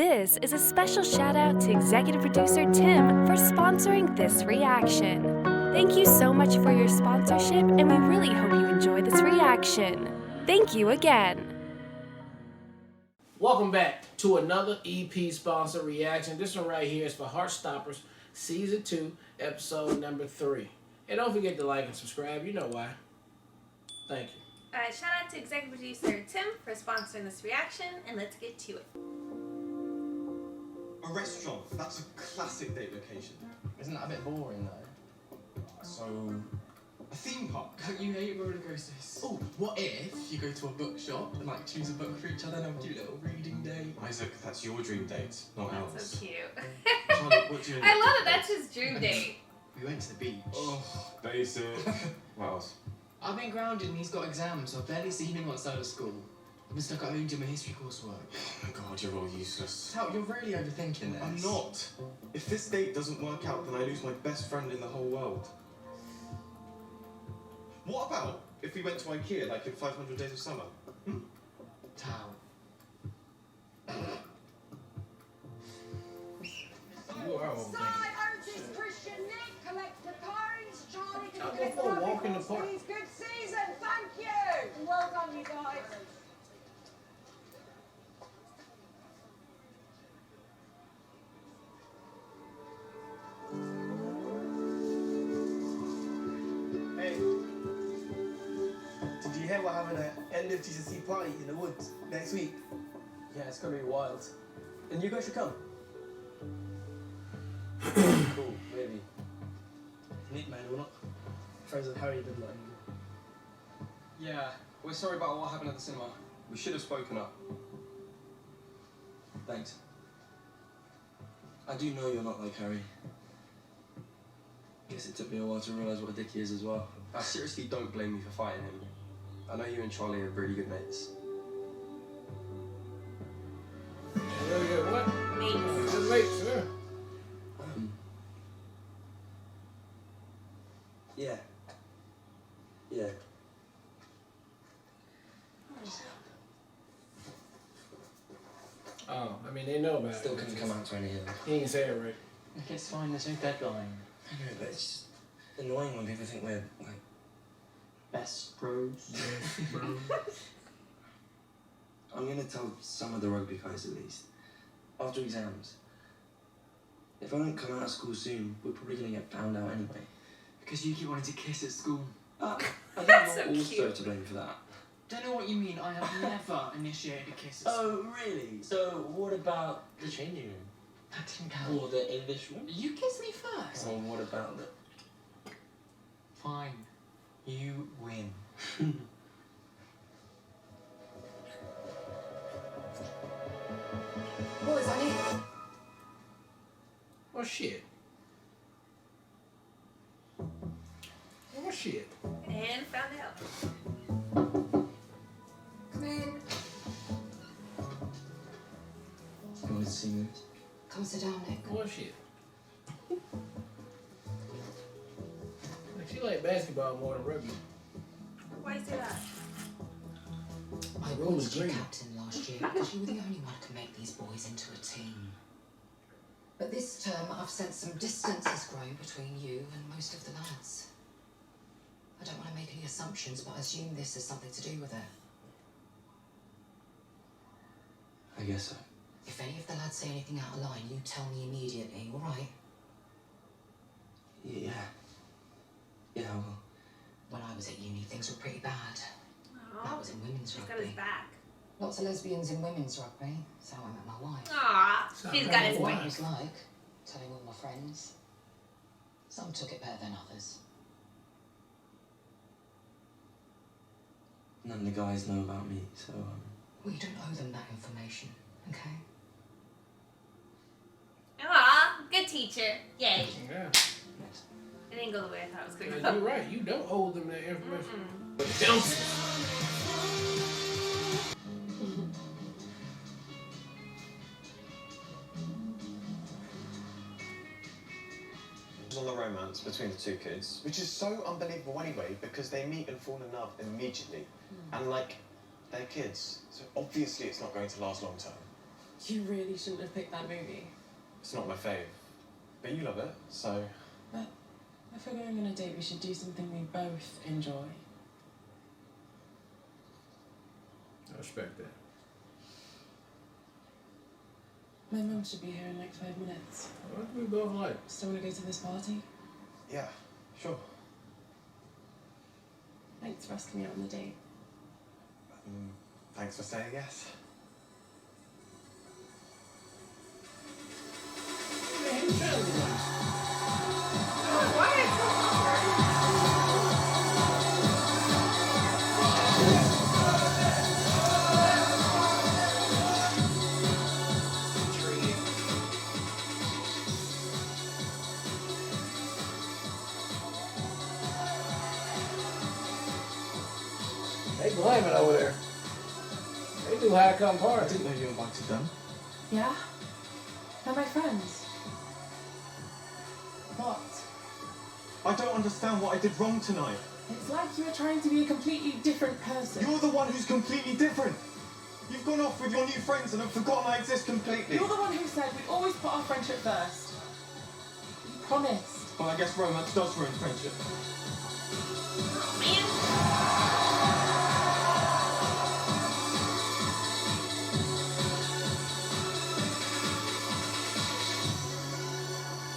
This is a special shout out to executive producer Tim for sponsoring this reaction. Thank you so much for your sponsorship, and we really hope you enjoy this reaction. Thank you again. Welcome back to another EP sponsor reaction. This one right here is for Heartstoppers Season 2, Episode number 3. And don't forget to like and subscribe. You know why. Thank you. Alright, shout out to executive producer Tim for sponsoring this reaction, and let's get to it. A restaurant, that's a classic date location. Isn't that a bit boring though? So, a theme park. Don't you hate roller coasters? Oh, what if you go to a bookshop and like choose a book for each other and have a cute little reading day? Isaac, that's your dream date, not ours. That's so cute. Charlie, what do you I love it, that's his dream date. We went to the beach. Oh, basic. What else? I've been grounded and he's got exams, so I've barely seen him outside of school. I've been stuck at home doing my history coursework. Oh my god, you're all useless. Tout, you're really overthinking this. I'm not. If this date doesn't work out, then I lose my best friend in the whole world. What about if we went to IKEA like in 500 Days of Summer? Tout. You are old, Side artist Christian Nick, collector Carnes, Charlie, can I'll you go get for a walk in the park. please? Good season, thank you. Well done, you guys. Hey, did you hear we're having an end of TCC party in the woods next week? Yeah, it's gonna be wild. And you guys should come. Cool, maybe. Nick, man, we're not friends with Harry, didn't like you. Yeah, we're sorry about what happened at the cinema. We should have spoken up. Thanks. I do know you're not like Harry. Guess it took me a while to realise what a dick he is as well. I seriously don't blame you for fighting him. I know you and Charlie are really good mates. Really good. What? Mates. Good mates, yeah. Yeah. Yeah. Oh, I mean, they know about Still it. couldn't come out to any of them. He ain't say it right. It's fine, there's no deadline. I know, but it's just annoying when people think we're, like, Best bros. I'm gonna tell some of the rugby guys at least. After exams. If I don't come out of school soon, we're probably gonna get found out anyway. Because you keep wanting to kiss at school. I think That's I'm so also cute. to blame for that. Don't know what you mean, I have never initiated a kiss at school. Oh, really? So, what about the changing room? That didn't count. Or the English room? You kissed me first. Or what about the... Fine. You win. Boys, I need... Well, shit. Well, shit. And found out. Come in. You wanted to see me? Come sit down, Nick. Well, shit. Like, she like basketball more than rugby. Why do you say that? I room is wanted you green. captain last year because you were the only one who could make these boys into a team. But this term, I've sensed some distance has grown between you and most of the lads. I don't want to make any assumptions, but I assume this has something to do with it. I guess so. If any of the lads say anything out of line, you tell me immediately, all right? Yeah. Yeah, well... When I was at uni, things were pretty bad. That Oh, was in women's she's got rugby. his back. Lots of lesbians in women's rugby. So I met my wife. Aw, she's got his What back. it was like, telling all my friends. Some took it better than others. None of the guys know about me, so, Well, you don't owe them that information, okay? Aw, good teacher. Yay. Yeah. It didn't go the way I thought it was going to Yeah, go. you're right. You don't owe them that information. On the romance between the two kids, which is so unbelievable anyway, because they meet and fall in love immediately. And like, they're kids, so obviously it's not going to last long term. You really shouldn't have picked that movie. It's not my fave. But you love it, so... But if we're going on a date, we should do something we both enjoy. I respect that. My mum should be here in like 5 minutes. What do we both like? Still want to go to this party? Yeah, sure. Thanks for asking me out on the date. Thanks for saying yes. They blaming over there. They do high come I party. didn't know you invited them. Yeah? They're my friends. What? I don't understand what I did wrong tonight. It's like you were trying to be a completely different person. You're the one who's completely different. You've gone off with your new friends and have forgotten I exist completely. You're the one who said we'd always put our friendship first. You promised. Well, I guess romance does ruin friendship.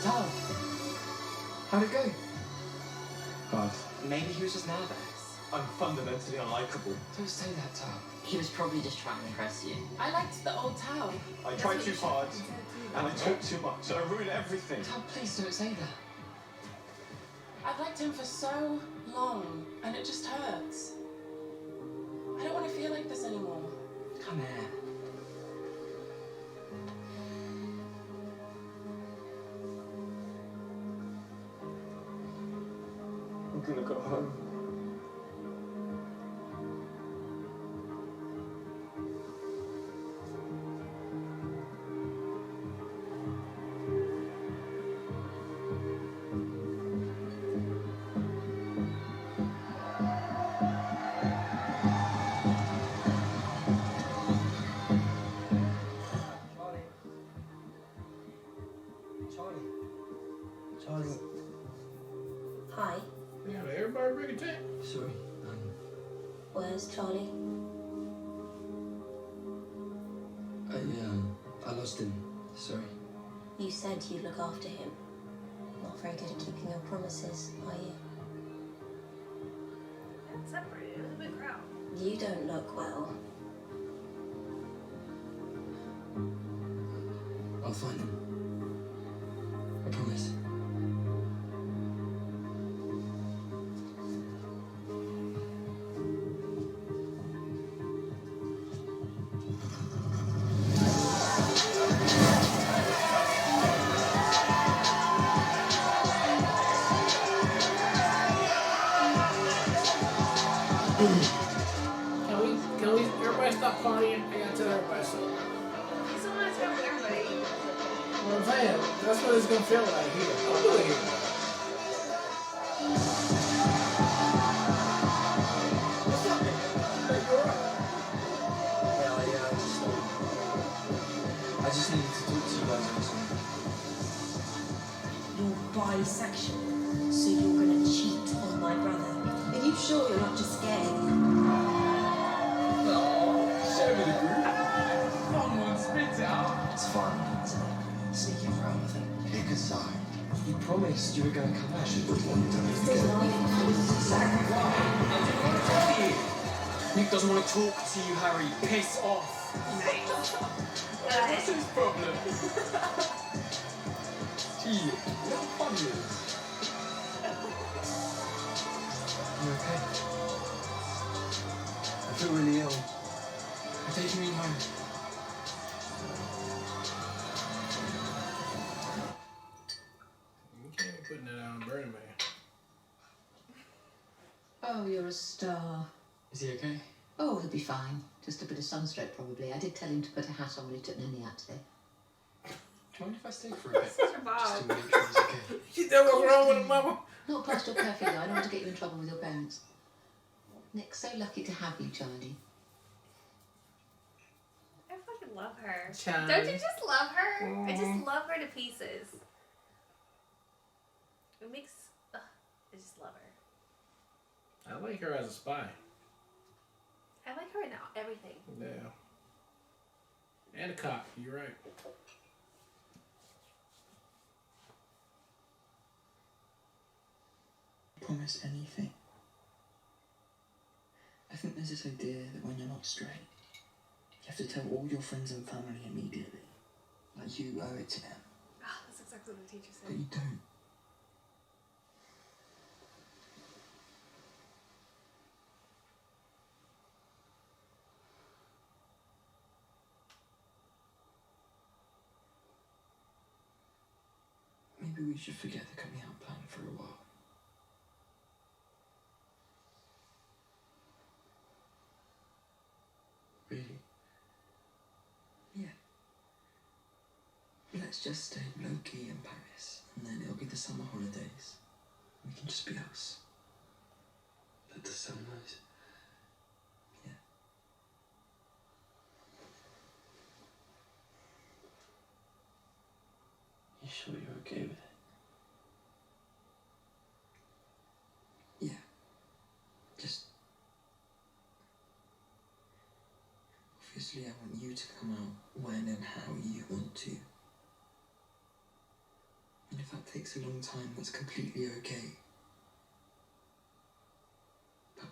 Tal, How'd it go? God. maybe he was just nervous. I'm fundamentally unlikable. Don't say that, Tal. He was probably just trying to impress you. I liked the old towel. I tried too hard, and I talked too much, and I ruined everything. Tal, please don't say that. I've liked him for so long, and it just hurts. I don't want to feel like this anymore. Come here. I'm gonna go home. Charlie. Hi, Yeah, everybody bring a tent. Sorry. where's Charlie? I lost him. Sorry. You said you'd look after him. Not very good at keeping your promises, are you? Separated. It was a big crowd. You don't look well. I'll find him. I promise. Can we, everybody stop partying? I gotta tell everybody something. You still want to tell everybody. What I'm saying, that's what it's gonna feel like here. Don't do it here. What's up, man? Hey, you alright? I just needed to talk to you guys about something. You're bisexual, so you're gonna cheat on my brother. Are you sure you're not just gay? Share with the group. Someone spit it out. It's fun, isn't it? Sneaking around with him. Pick a side. You promised you were going to come back. Which one you don't Stay alive. Exactly right. Nick doesn't want to talk to you, Harry. Piss off. What's his problem? Gee, how fun it is. You okay? I feel really ill. I'm taking me home. You can't be putting that out on Burning Man. Oh, you're a star. Is he okay? Oh, he'll be fine. Just a bit of sunstroke, probably. I did tell him to put a hat on when he took Ninny out today. Do you mind if I stay for a bit? Such a Just Bob. to make sure he's okay. You know what's wrong with him, mama? Not past your curfew, though. I don't want to get you in trouble with your parents. Nick, so lucky to have you, Charlie. I fucking love her. Child. Don't you just love her? I just love her to pieces. It makes... I just love her. I like her as a spy. I like her in everything. Yeah. And a cop. You're right. Promise anything. I think there's this idea that when you're not straight, you have to tell all your friends and family immediately. Like you owe it to them. Oh, that's exactly what the teacher said. But you don't. Maybe we should forget the coming out plan for a while. Really? Yeah. Let's just stay low-key in Paris, and then it'll be the summer holidays. We can just be us. Let the sun rise. Yeah. You sure you're okay with it? Yeah. Just... Obviously, I want you to come out when and how you want to. And if that takes a long time, that's completely okay. But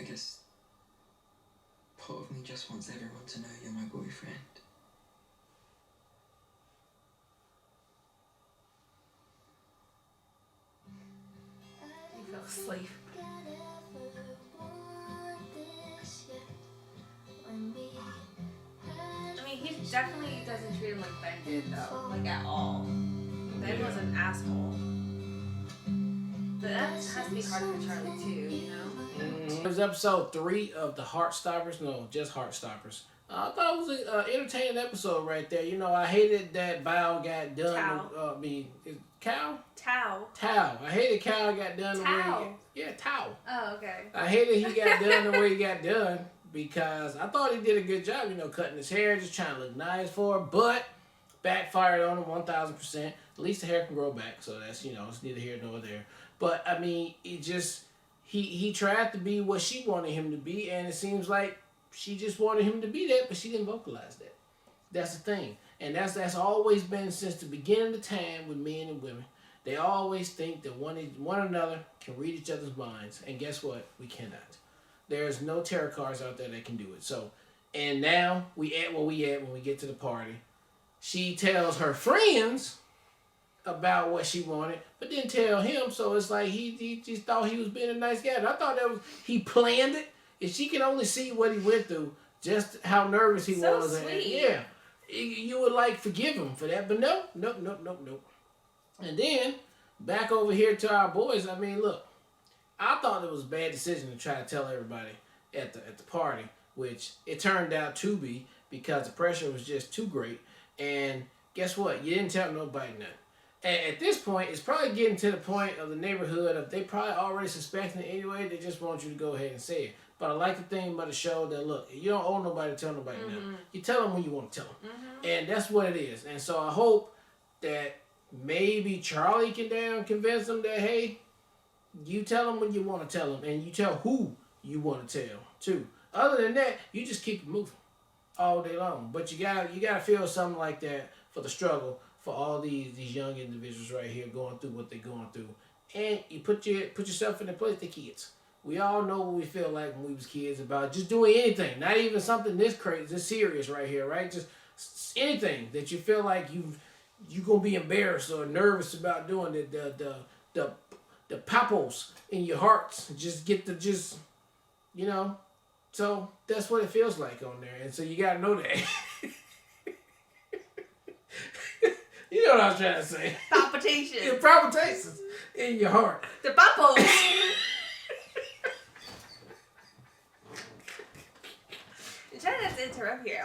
I guess part of me just wants everyone to know you're my boyfriend. You fell asleep. I mean, he definitely doesn't treat him like Ben did, though. Like, at all. Ben was an asshole. But that has to be hard for Charlie, too, you know? It was episode 3 of the Heartstoppers. No, just Heartstoppers. I thought it was an entertaining episode right there. You know, I hated that Bao got done. Cal? Tao. I hated Cal got done the way... Yeah, Tao. Oh, okay. I hated he got done the way he got done because I thought he did a good job, you know, cutting his hair, just trying to look nice for her, but backfired on him 1,000%. At least the hair can grow back, so that's, you know, it's neither here nor there. But, I mean, it just... He tried to be what she wanted him to be, and it seems like she just wanted him to be that, but she didn't vocalize that. That's the thing. And that's always been since the beginning of time with men and women. They always think that one another can read each other's minds. And guess what? We cannot. There's no tarot cards out there that can do it. So, and now we at where we at when we get to the party. She tells her friends about what she wanted, but didn't tell him. So it's like he just thought he was being a nice guy. And I thought that was, he planned it. If she can only see what he went through, just how nervous he was. So sweet. Yeah. You would like forgive him for that, but nope. And then, back over here to our boys, I mean, look, I thought it was a bad decision to try to tell everybody at the party, which it turned out to be because the pressure was just too great. And guess what? You didn't tell nobody nothing. And at this point, it's probably getting to the point of the neighborhood of they probably already suspecting it anyway. They just want you to go ahead and say it. But I like the thing about the show that, look, you don't owe nobody to tell nobody nothing. You tell them when you want to tell them. And that's what it is. And so I hope that maybe Charlie can convince them that, hey, you tell them when you want to tell them. And you tell who you want to tell, too. Other than that, you just keep it moving all day long. But you gotta feel something like that for the struggle for all these young individuals right here going through what they're going through. And you put yourself in the place, the kids. We all know what we feel like when we was kids about just doing anything. Not even something this crazy, this serious right here, right? Just anything that you feel like you gonna be embarrassed or nervous about doing. The pappos in your hearts just get you know. So that's what it feels like on there, and so you gotta know that. You know what I was trying to say? Palpitations. Yeah, palpitations in your heart. The pappos. I'm trying not to interrupt you.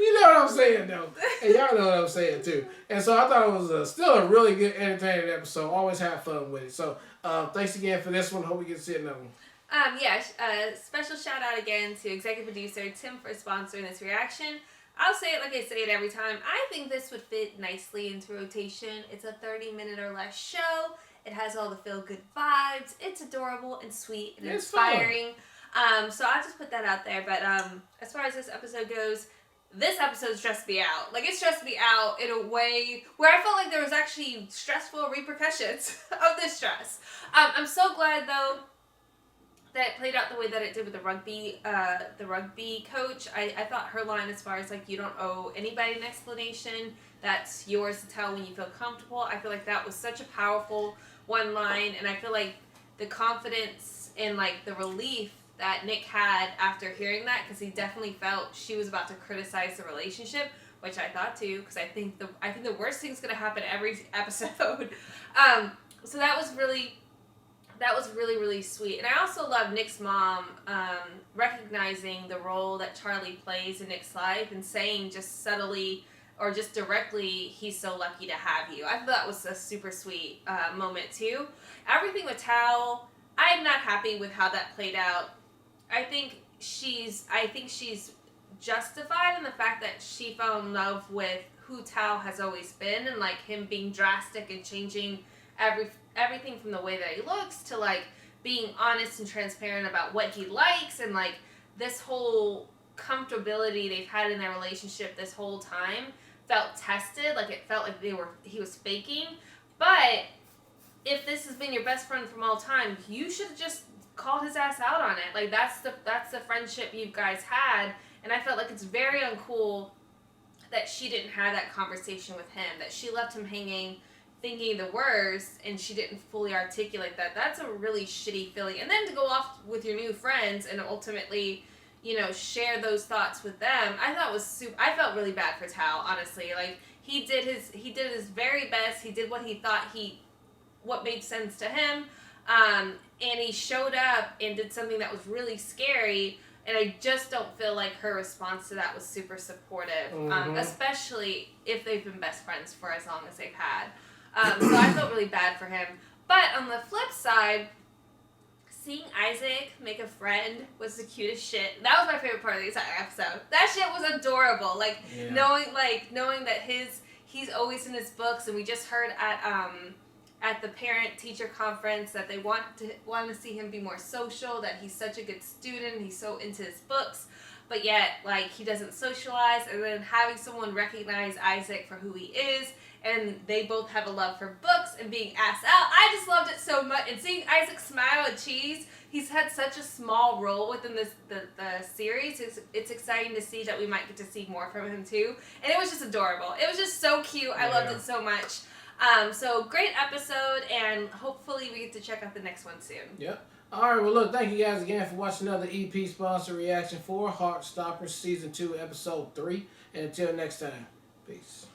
You know what I'm saying, though. And y'all know what I'm saying, too. And so I thought it was still a really good, entertaining episode. Always have fun with it. So thanks again for this one. Hope we get to see another one. Special shout out again to executive producer Tim for sponsoring this reaction. I'll say it like I say it every time. I think this would fit nicely into rotation. It's a 30-minute or less show. It has all the feel-good vibes. It's adorable and sweet and inspiring. So I'll just put that out there. But as far as this episode goes, this episode stressed me out. Like, it stressed me out in a way where I felt like there was actually stressful repercussions of this stress. I'm so glad, though, that it played out the way that it did with the rugby coach. I thought her line as far as, like, you don't owe anybody an explanation. That's yours to tell when you feel comfortable. I feel like that was such a powerful one line. And I feel like the confidence and, like, the relief that Nick had after hearing that, because he definitely felt she was about to criticize the relationship, which I thought too, because I think the worst thing's gonna happen every episode. So that was really really sweet. And I also love Nick's mom recognizing the role that Charlie plays in Nick's life and saying just subtly or just directly, he's so lucky to have you. I thought that was a super sweet moment too. Everything with Tao, I'm not happy with how that played out. I think she's justified in the fact that she fell in love with who Tao has always been, and like him being drastic and changing everything from the way that he looks to like being honest and transparent about what he likes, and like this whole comfortability they've had in their relationship this whole time felt tested. Like it felt like he was faking. But if this has been your best friend from all time, you should have just called his ass out on it. Like that's the friendship you guys had, and I felt like it's very uncool that she didn't have that conversation with him, that she left him hanging thinking the worst and she didn't fully articulate that. That's a really shitty feeling. And then to go off with your new friends and ultimately, you know, share those thoughts with them, I thought was I felt really bad for Tao, honestly. Like he did his very best. He did what he thought what made sense to him. And he showed up and did something that was really scary, and I just don't feel like her response to that was super supportive, especially if they've been best friends for as long as they've had. So I felt really bad for him. But on the flip side, seeing Isaac make a friend was the cutest shit. That was my favorite part of the entire episode. That shit was adorable. Like, knowing that he's always in his books, and we just heard at the parent-teacher conference that they want to see him be more social, that he's such a good student, he's so into his books, but yet, like, he doesn't socialize, and then having someone recognize Isaac for who he is, and they both have a love for books and being asked out. I just loved it so much, and seeing Isaac smile and cheese, he's had such a small role within the series. It's exciting to see that we might get to see more from him, too, and it was just adorable. It was just so cute. I loved it so much. So great episode, and hopefully we get to check out the next one soon. Yep. All right, well, look, thank you guys again for watching another EP sponsor reaction for Heartstopper Season 2, Episode 3. And until next time, peace.